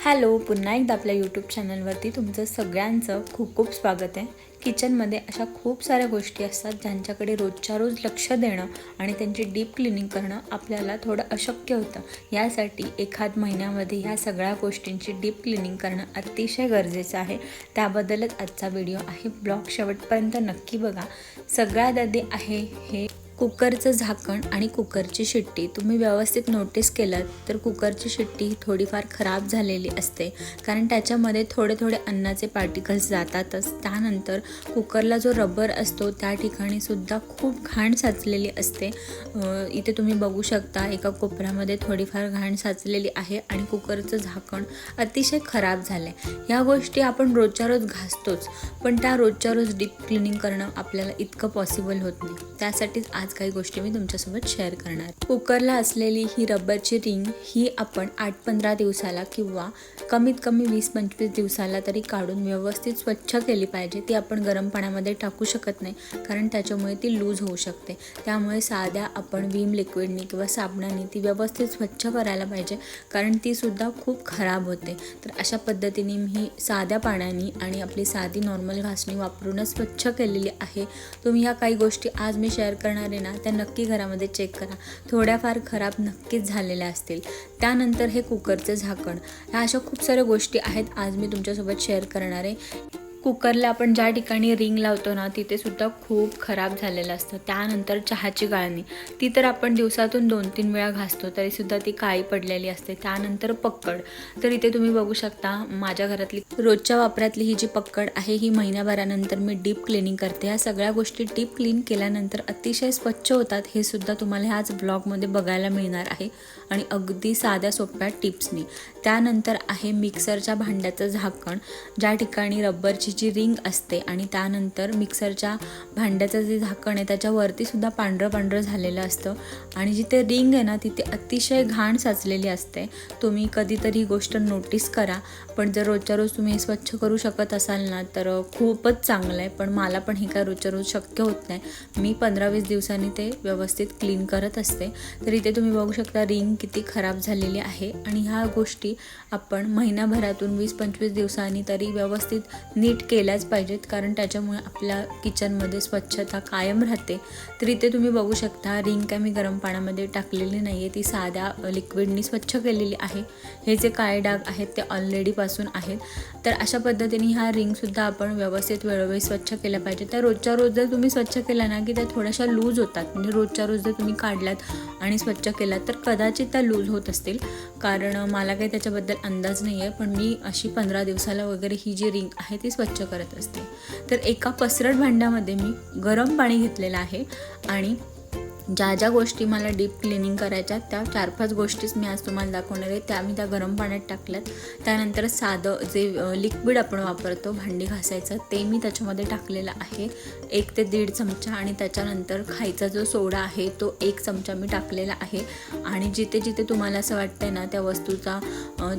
Hello, पुन्हा एकदा आपल्या यूट्यूब चॅनलवरती तुमचं सगळ्यांचं खूप खूप स्वागत आहे. किचनमध्ये अशा खूप साऱ्या गोष्टी असतात ज्यांच्याकडे रोजच्या रोज लक्ष देणं आणि त्यांची डीप क्लिनिंग करणं आपल्याला थोडं अशक्य होतं. यासाठी एखाद महिन्यामध्ये ह्या सगळ्या गोष्टींची डीप क्लिनिंग करणं अतिशय गरजेचं आहे. त्याबद्दलच आजचा व्हिडिओ आहे. ब्लॉग शेवटपर्यंत नक्की बघा. सगळ्यात आधी आहे हे कुकरचं झाकण आणि कुकरची शिट्टी. तुम्ही व्यवस्थित नोटीस केलं तर कुकरची शिट्टी ही थोडीफार खराब झालेली असते, कारण त्याच्यामध्ये थोडे थोडे अन्नाचे पार्टिकल्स जातातच. त्यानंतर कुकरला जो रबर असतो त्या ठिकाणी सुद्धा खूप घाण साचलेली असते. इथे तुम्ही बघू शकता एका कोपऱ्यामध्ये थोडीफार घाण साचलेली आहे आणि कुकरचं झाकण अतिशय खराब झालं आहे. ह्या गोष्टी आपण रोजच्या रोज घासतोच, पण त्या रोजच्या रोज डीप क्लिनिंग करणं आपल्याला इतकं पॉसिबल होत नाही. त्यासाठीच आज काही गोष्टी मी तुमच्यासोबत शेअर करणार. कुकरला असलेली ही रबरची रिंग ही आपण 8-15 दिवसाला किंवा कमीत कमी 20-25 दिवसाला तरी काढून व्यवस्थित स्वच्छ केली पाहिजे. ती आपण गरम पाण्यामध्ये टाकू शकत नाही, कारण त्याच्यामुळे ती लूज होऊ शकते. त्यामुळे साध्या आपण विम लिक्विडनी किंवा साबणाने ती व्यवस्थित स्वच्छ करायला पाहिजे, कारण ती सुद्धा खूप खराब होते. तर अशा पद्धतीने मी साध्या पाण्याने आणि आपली साधी नॉर्मल घासणी वापरूनच स्वच्छ केलेली आहे. तुम्ही ह्या काही गोष्टी आज मी शेअर करणार आहे ना, त्या नक्की घरामध्ये चेक करा. थोड्याफार खराब नक्कीच झालेल्या असतील. त्यानंतर हे कुकरचं झाकण. ह्या अशा खूप साऱ्या गोष्टी आहेत आज मी तुमच्यासोबत शेअर करणार आहे. कुकरला आपण ज्या ठिकाणी रिंग लावतो ना, तिथे सुद्धा खूप खराब झालेलं असतं. त्यानंतर चहाची गाळणी, ती तर आपण दिवसातून 2-3 वेळा घासतो तरीसुद्धा ती काळी पडलेली असते. त्यानंतर पक्कड, तर इथे तुम्ही बघू शकता माझ्या घरातली रोजच्या वापरातली ही जी पक्कड आहे ही महिन्याभरानंतर मी डीप क्लिनिंग करते. ह्या सगळ्या गोष्टी डीप क्लीन केल्यानंतर अतिशय स्वच्छ होतात. हे सुद्धा तुम्हाला ह्याच ब्लॉगमध्ये बघायला मिळणार आहे आणि अगदी साध्या सोप्या टिप्सनी. त्यानंतर आहे मिक्सरच्या भांड्याचं झाकण, ज्या ठिकाणी रबरची जी रिंग असते आणि त्यानंतर मिक्सरच्या भांड्याचं जे झाकण आहे त्याच्यावरती सुद्धा पांढरं पांढरं झालेलं असतं आणि जिथे रिंग आहे ना तिथे अतिशय घाण साचलेली असते. तुम्ही कधीतरी ही गोष्ट नोटीस करा, पण जर रोजच्या रोज तुम्ही हे स्वच्छ करू शकत असाल ना तर खूपच चांगलं आहे. पण मला पण हे काय रोजच्या रोज शक्य होत नाही. मी 15-20 दिवसांनी ते व्यवस्थित क्लीन करत असते. तर इथे तुम्ही बघू शकता रिंग किती खराब झालेली आहे आणि ह्या गोष्टी आपण महिनाभरातून 20-25 दिवसांनी तरी व्यवस्थित नीट केल्याच पाहिजेत, कारण त्याच्यामुळे आपल्या किचनमध्ये स्वच्छता कायम राहते. तर इथे तुम्ही बघू शकता रिंग काय मी गरम पाण्यामध्ये टाकलेली नाही आहे, ती साध्या लिक्विडनी स्वच्छ केलेली आहे. हे जे काळे डाग आहेत ते ऑलरेडीपासून आहेत. तर अशा पद्धतीने ह्या रिंगसुद्धा आपण व्यवस्थित वेळोवेळी स्वच्छ केल्या पाहिजे. त्या रोजच्या रोज जर तुम्ही स्वच्छ केल्या ना की त्या थोड्याशा लूज होतात. म्हणजे रोजच्या रोज जर तुम्ही काढल्यात आणि स्वच्छ केलात तर कदाचित त्या लूज होत असतील, कारण मला काही त्याच्याबद्दल अंदाज नाही आहे. पण मी अशी 15 दिवसाला वगैरे ही जी रिंग आहे ती स्वच्छ करत असते. तर एका पसरट भांड्यामध्ये मी गरम पाणी घेतलेलं आहे आणि ज्या ज्या गोष्टी मला डीप क्लिनिंग करायच्या त्या 4-5 गोष्टीच मी आज तुम्हाला दाखवणार आहे. त्या मी त्या गरम पाण्यात टाकल्यात. त्यानंतर साधं जे लिक्विड आपण वापरतो भांडी घासायचं ते मी त्याच्यामध्ये टाकलेलं आहे, 1 ते 1.5 चमचा. आणि त्याच्यानंतर खायचा जो सोडा आहे तो 1 चमचा मी टाकलेला आहे. आणि जिथे जिथे तुम्हाला असं वाटतंय ना त्या वस्तूचा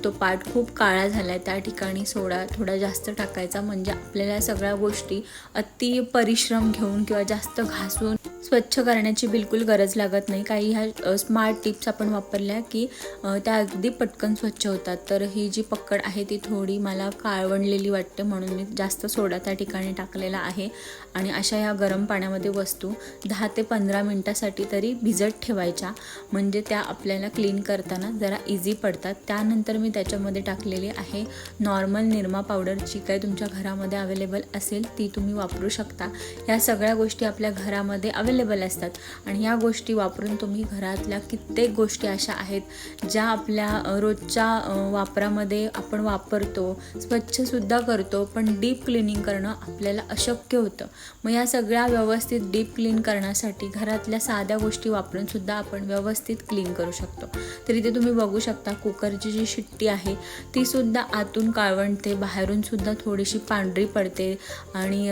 तो पार्ट खूप काळा झाला आहे त्या ठिकाणी सोडा थोडा जास्त टाकायचा, म्हणजे आपल्याला सगळ्या गोष्टी अति परिश्रम घेऊन किंवा जास्त घासून स्वच्छ करण्याची बिलकुल गरज लागत नाही. काही ह्या स्मार्ट टिप्स आपण वापरल्या की त्या अगदी पटकन स्वच्छ होतात. तर ही जी पक्कड आहे ती थोडी मला काळवणलेली वाटते, म्हणून मी जास्त सोडा त्या ठिकाणी टाकलेला आहे. आणि अशा ह्या गरम पाण्यामध्ये वस्तू 10 ते 15 मिनटासाठी तरी भिजत ठेवायच्या, म्हणजे त्या आपल्याला क्लीन करताना जरा इझी पडतात. त्यानंतर मी त्याच्यामध्ये टाकलेली आहे नॉर्मल निरमा पावडर, जी काही तुमच्या घरामध्ये अवेलेबल असेल ती तुम्ही वापरू शकता. ह्या सगळ्या गोष्टी आपल्या घरामध्ये अवेलेबल असतात आणि ह्या गोष्टी वापरून तुम्ही घरातल्या कित्येक गोष्टी अशा आहेत ज्या आपल्या रोजच्या वापरामध्ये आपण वापरतो, स्वच्छसुद्धा करतो, पण डीप क्लिनिंग करणं आपल्याला अशक्य होतं. मग या सगळ्या व्यवस्थित डीप क्लीन करण्यासाठी घरातल्या साध्या गोष्टी वापरून सुद्धा आपण व्यवस्थित क्लीन करू शकतो. तर इथे तुम्ही बघू शकता कुकरची जी शिट्टी आहे ती सुद्धा आतून काळवंडते, बाहेरून सुद्धा थोडीशी पांढरी पडते आणि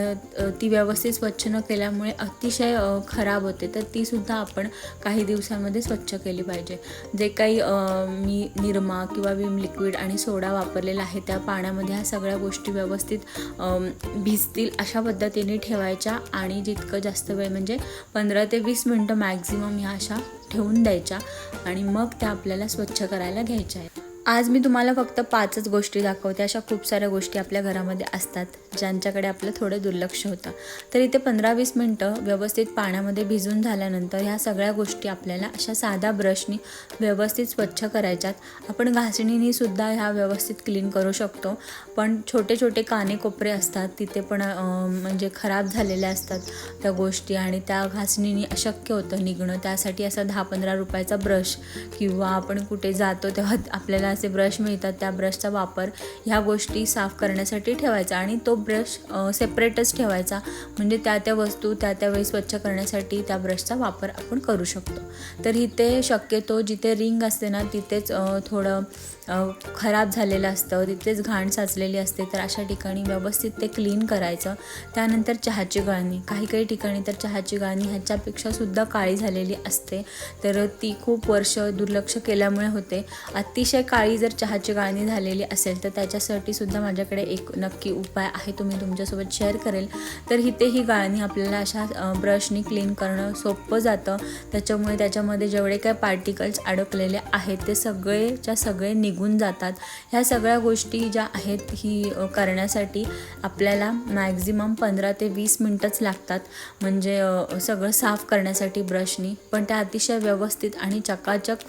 ती व्यवस्थित स्वच्छ न केल्यामुळे अतिशय खराब होते. तर ती सुद्धा आपण काही दिवसांमध्ये स्वच्छ केली पाहिजे. जे काही मी निरमा किंवा विम लिक्विड आणि सोडा वापरलेला आहे त्या पाण्यामध्ये ह्या सगळ्या गोष्टी व्यवस्थित भिजतील अशा पद्धतीने ठेवायच्या आणि जितकं जास्त वेळ म्हणजे 15 ते 20 मिनटं मॅक्झिमम ह्या अशा ठेवून द्यायच्या आणि मग त्या आपल्याला स्वच्छ करायला घ्यायच्या आहेत. आज मी तुम्हाला फक्त 5च गोष्टी दाखवते. अशा खूप साऱ्या गोष्टी आपल्या घरामध्ये असतात ज्यांच्याकडे आपलं थोडं दुर्लक्ष होतं. तर इथे 15-20 मिनटं व्यवस्थित पाण्यामध्ये भिजून झाल्यानंतर ह्या सगळ्या गोष्टी आपल्याला अशा साध्या ब्रशनी व्यवस्थित स्वच्छ करायच्यात. आपण घासणीने सुद्धा ह्या व्यवस्थित क्लीन करू शकतो, पण छोटे छोटे कानेकोपरे असतात तिथे पण म्हणजे खराब झालेल्या असतात त्या गोष्टी आणि त्या घासणीने अशक्य होतं निघणं. त्यासाठी असा 10-15 रुपयाचा ब्रश किंवा आपण कुठे जातो तेव्हा आपल्याला असे ब्रश मिळतात, त्या ब्रशचा वापर ह्या गोष्टी साफ करण्यासाठी ठेवायचा आणि तो ब्रश सेपरेटच ठेवायचा. म्हणजे त्या वस्तू त्यावेळी स्वच्छ करण्यासाठी त्या ब्रशचा वापर आपण करू शकतो. तर इथे शक्यतो जिथे रिंग असते ना तिथेच थोडं खराब झालेलं असतं, तिथेच घाण साचलेली असते. तर अशा ठिकाणी व्यवस्थित ते क्लीन करायचं. त्यानंतर चहाची गाळणी, काही ठिकाणी तर चहाची गाळणी ह्याच्यापेक्षा सुद्धा काळी झालेली असते. तर ती खूप वर्ष दुर्लक्ष केल्यामुळे होते. अतिशय काळी जर चहाची गाळणी झालेली असेल तर त्याच्यासाठी सुद्धा माझ्याकडे एक नक्की उपाय आहे, तो मी तुमच्यासोबत शेअर करेल. तर इथे ही गाळणी आपल्याला अशा ब्रशनी क्लीन करणं सोपं जातं. त्याच्यामुळे त्याच्यामध्ये जेवढे काय पार्टिकल्स अडकलेले आहेत ते सगळेच्या सगळे निघून जातात. ह्या सगळ्या गोष्टी ज्या आहेत ही करण्यासाठी आपल्याला मॅक्झिमम 15 ते 20 मिनटंच लागतात, म्हणजे सगळं साफ करण्यासाठी ब्रशनी. पण त्या अतिशय व्यवस्थित आणि चकाचक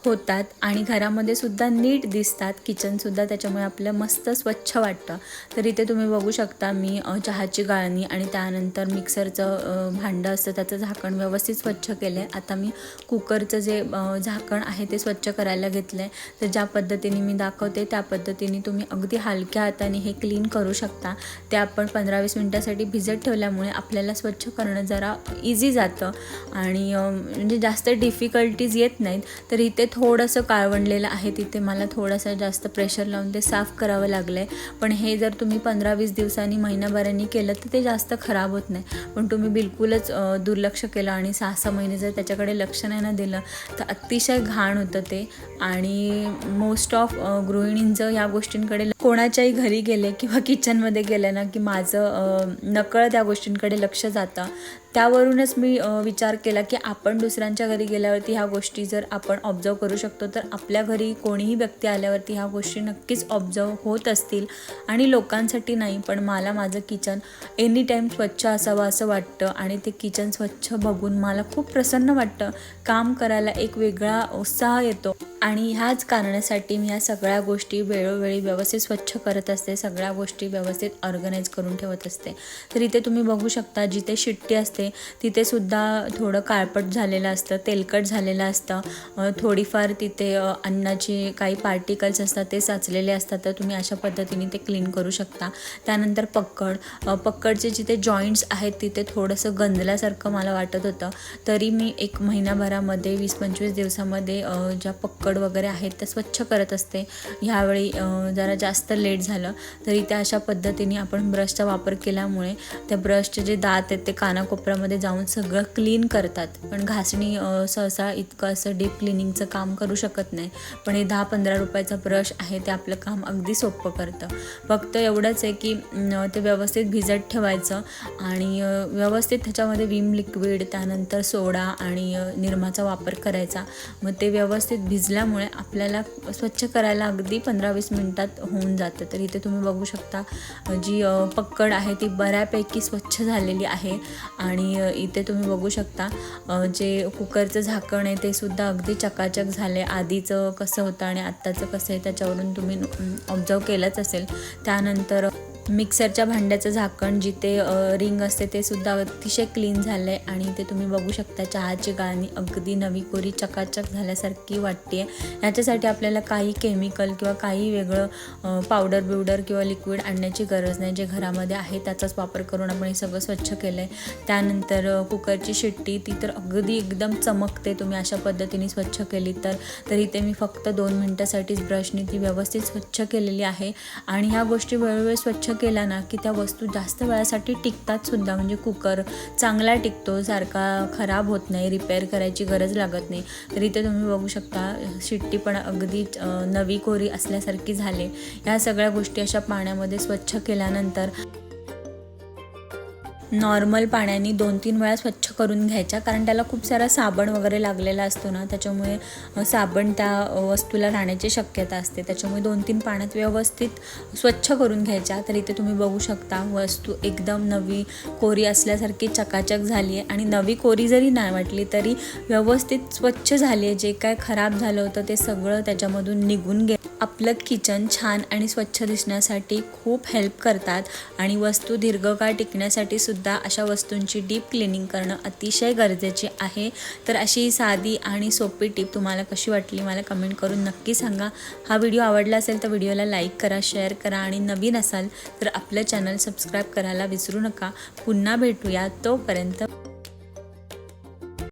होतात आणि घरामध्ये सुद्धा नीट दिसतात, किचनसुद्धा त्याच्यामुळे आपलं मस्त स्वच्छ वाटतं. तर इथे तुम्ही बघू शकता मी चहाची गाळणी आणि त्यानंतर मिक्सरचं भांडं असतं त्याचं झाकण व्यवस्थित स्वच्छ केलं आहे. आता मी कुकरचं जे झाकण आहे ते स्वच्छ करायला घेतलं आहे. तर ज्या पद्धतीने मी दाखवते त्या पद्धतीने तुम्ही अगदी हलक्या हाताने हे क्लीन करू शकता. ते आपण 15-20 मिनटासाठी भिजत ठेवल्यामुळे आपल्याला स्वच्छ करणं जरा इझी जातं आणि म्हणजे जास्त डिफिकल्टीज येत नाहीत. तर इथे थोडंसं काळवंडलेलं आहे, तिथे मला थोडंसं जास्त प्रेशर लावून ते साफ करावं लागलं आहे. पण हे जर तुम्ही 15-20 दिवसांनी महिनाभरांनी केलं तर ते जास्त खराब होत नाही. पण तुम्ही बिलकुलच दुर्लक्ष केलं आणि 6-6 महिने जर त्याच्याकडे लक्ष नाही ना दिलं तर अतिशय घाण होतं ते. आणि मोस्ट ऑफ गृहिणींचं या गोष्टींकडे कोणाच्याही घरी गेले किंवा किचनमध्ये गेले ना की माझं नकळत त्या गोष्टींकडे लक्ष जातं. त्यावरूनच मी विचार केला की आपण दुसऱ्यांच्या घरी गेल्यावरती ह्या गोष्टी जर आपण ऑब्झर्व करू शकतो तर आपल्या घरी कोणीही व्यक्ती आल्यावरती ह्या गोष्टी नक्कीच ऑब्झर्व होत असतील. आणि लोकांसाठी नाही पण मला माझं किचन एनी टाईम स्वच्छ असावं असं वाटतं आणि ते किचन स्वच्छ बघून मला खूप प्रसन्न वाटतं. काम करायला एक वेगळा उत्साह येतो आणि ह्याच कारणासाठी मी ह्या सगळ्या गोष्टी वेळोवेळी व्यवस्थित स्वच्छ करत असते, सगळ्या गोष्टी व्यवस्थित ऑर्गनाईज करून ठेवत असते. तर इथे तुम्ही बघू शकता जिथे शिट्टी असते तिथे सुद्धा थोडं काळपट झालेलं असतं, तेलकट झालेलं असतं, थोडीफार तिथे अन्नाचे काही पार्टिकल्स असतात ते साचलेले असतात. तर तुम्ही अशा पद्धतीने ते क्लीन करू शकता. त्यानंतर पक्कडचे जिथे जॉईंट्स आहेत तिथे थोडंसं गंजल्यासारखं मला वाटत होतं. तरी मी एक महिनाभरामध्ये 20-25 दिवसामध्ये ज्या पक्कड वगैरे आहेत त्या स्वच्छ करत असते. ह्यावेळी जरा जास्त लेट झालं तरी त्या अशा पद्धतीने आपण ब्रशचा वापर केल्यामुळे त्या ब्रशचे जे दात आहेत ते कानाकोपऱ्यामध्ये जाऊन सगळं क्लीन करतात. पण घासणी सहसा इतकं असं डीप क्लिनिंगचं काम करू शकत नाही, पण हे 10-15 रुपयाचा ब्रश आहे ते आपलं काम अगदी सोपं करतं. फक्त एवढंच आहे की ते व्यवस्थित भिजत ठेवायचं आणि व्यवस्थित त्याच्यामध्ये विम लिक्विड, त्यानंतर सोडा आणि निरमाचा वापर करायचा. मग ते व्यवस्थित भिजल्यामुळे आपल्याला स्वच्छ करायला अगदी 15-20 मिनटात होऊन जातं. तर इथे तुम्ही बघू शकता जी पक्कड आहे ती बऱ्यापैकी स्वच्छ झालेली आहे. आणि इथे तुम्ही बघू शकता जे कुकरचं झाकण आहे ते सुद्धा अगदी चकाचक झाले. आधीचं कसं होतं आणि आत्ताचं कसं आहे त्याच्यावरून तुम्ही ऑब्झर्व केलंच असेल. त्यानंतर मिक्सरच्या भांड्याचं झाकण जिथे रिंग असते ते सुद्धा अतिशय क्लीन झालं आहे. आणि इथे तुम्ही बघू शकता चहाची गाळणी अगदी नवी कोरी चकाचक झाल्यासारखी वाटते आहे. ह्याच्यासाठी आपल्याला काही केमिकल किंवा काही वेगळं पावडर किंवा लिक्विड आणण्याची गरज नाही. जे घरामध्ये आहे त्याचाच वापर करून आपण हे सगळं स्वच्छ केलं आहे. त्यानंतर कुकरची शिट्टी ती तर अगदी एकदम चमकते तुम्ही अशा पद्धतीने स्वच्छ केली तर इथे मी फक्त 2 मिनटासाठीच ब्रशने ती व्यवस्थित स्वच्छ केलेली आहे. आणि ह्या गोष्टी वेळोवेळी स्वच्छ केला ना की त्या वस्तू जास्त वेळासाठी टिकतात सुद्धा. म्हणजे कुकर चांगला टिकतो, सारखा खराब होत नाही, रिपेअर करायची गरज लागत नाही. तर इथे तुम्ही बघू शकता शिट्टी पण अगदी नवी कोरी असल्यासारखी झाले. ह्या सगळ्या गोष्टी अशा पाण्यामध्ये स्वच्छ केल्यानंतर नॉर्मल पाण्याने 2-3 वेळा स्वच्छ करून घ्यायच्या, कारण त्याला खूप सारा साबण वगैरे लागलेला असतो ना, त्याच्यामुळे साबण त्या वस्तूला राहण्याची शक्यता असते. त्याच्यामुळे 2-3 पाण्यात व्यवस्थित स्वच्छ करून घ्यायच्या. तर इथे तुम्ही बघू शकता वस्तू एकदम नवी कोरी असल्यासारखी चकाचक झाली आहे आणि नवी कोरी जरी नाही वाटली तरी व्यवस्थित स्वच्छ झाली आहे. जे काय खराब झालं होतं ते सगळं त्याच्यामधून निघून गेलं. आपलं किचन छान आणि स्वच्छ दिसण्यासाठी खूप हेल्प करतात आणि वस्तू दीर्घकाळ टिकण्यासाठी सुद्धा अशा वस्तूंची डीप क्लिनिंग करणं अतिशय गरजेचे आहे. तर अशी साधी आणि सोपी टिप तुम्हाला कशी वाटली मला कमेंट करून नक्की सांगा. हा व्हिडिओ आवडला असेल तर व्हिडिओला लाईक करा, शेअर करा आणि नवीन असाल तर आपलं चॅनल सबस्क्राईब करायला विसरू नका. पुन्हा भेटूया, तोपर्यंत